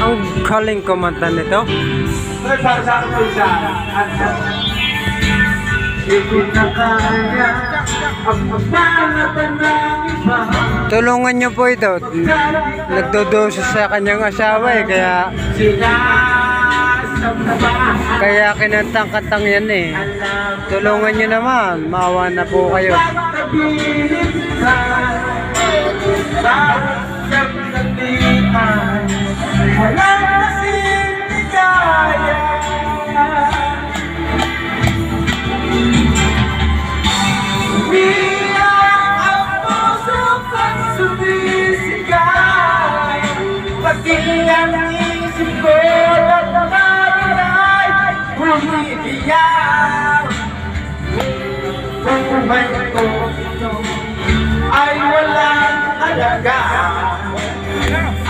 Ang galing kumanta nito. Para sa akin po siya. Ikinakaya ang magpanatan ng iba. Tulungan niyo po ito. Nagdodoso sa kanyang asawa kaya kinantang-kantang yan eh. Tulungan niyo naman, maawa na po kayo. Walang kasing ligaya. Umiyak ang puso ko't sumisigaw. Pati ang isip ko at nababalay, umiiyak. Buhay ko ay walang halaga.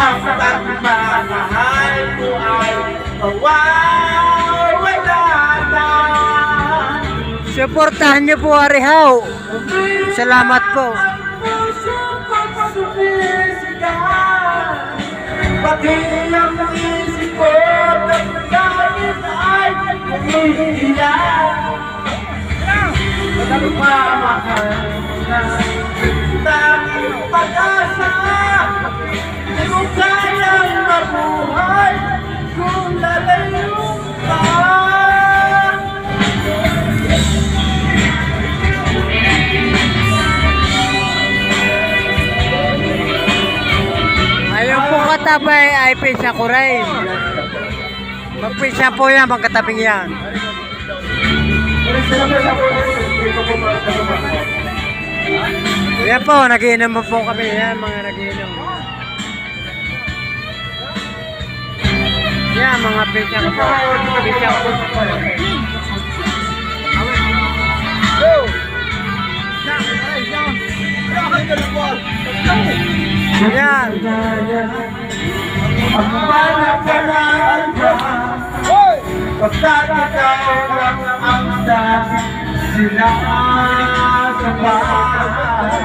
Ang pagmamahal ko ay mawawala na. Suportahan niyo po Arihaw. Salamat po. Ang puso ko't sumisigaw. Pati ang isip ko at kahit ay umiiyak. Pagmamahal na tanging pag-asa. Di ko kayang mabuhay kung lalayo ka. Ayun po katabay ay pisa ko rin. Magpisa po yan, magkatabing yan. Yan po, nagiinom po kami. Yan, mga nagiinom. Yan, mga pisa ko po. Pisa ko po. Yan. Ang panagpanaan ka, pagkakataon lang ang dami sila sa bahay.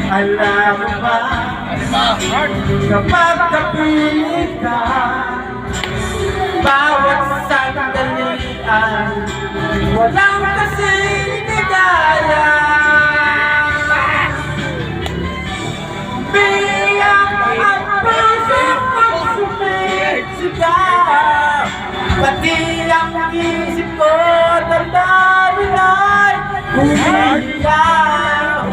Alam mo ba, kapag kapilit ka, bawat sandali ay walang kasing ligaya. Biyak ang puso ko't sumisigaw. Pati ang isip ko damdamin ay umiiyak.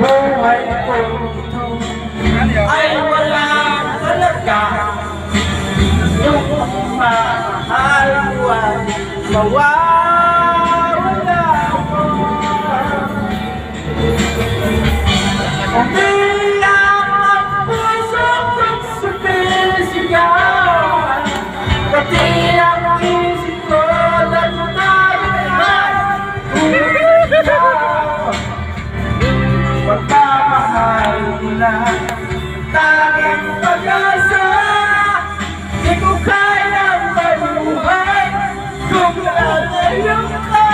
Buhay ko ay walang halaga. Yung mahal ko ay mawawala mo. Umiiyak ang puso ko't sumisigaw. Pati ang isip ko damdamin ay umiiyak. Pagmamahal mo na tanging pag-asa. Di ko kayang mabuhay kung lalayo ka.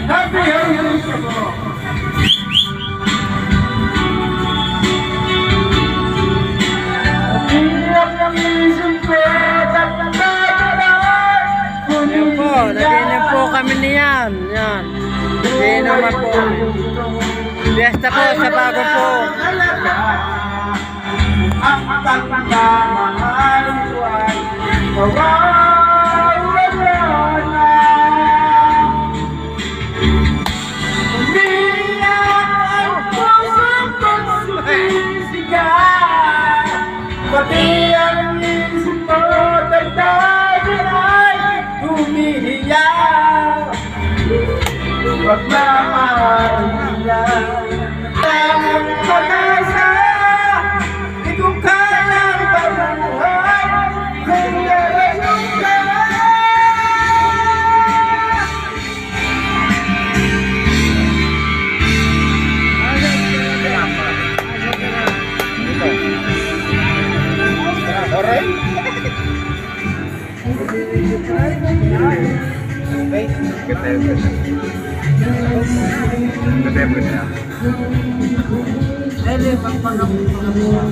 Happy Halloween mo. Iyak ang isip ko at nagtatalay. Yan po, nagiinom po kami niyan. Yan. Nagiinom po. Fiesta po sa bago po. Ang pagmamahal ko ay mawawala na. Umiiyak ang puso ko't sumisigaw. Pati ang isip ko damdamin ay umiiyak. Pagmamahal nila tanging pag-asa. Di ko kayang mabuhay kung lalayo ka. Okay. November na. Pwede, pagpagapit.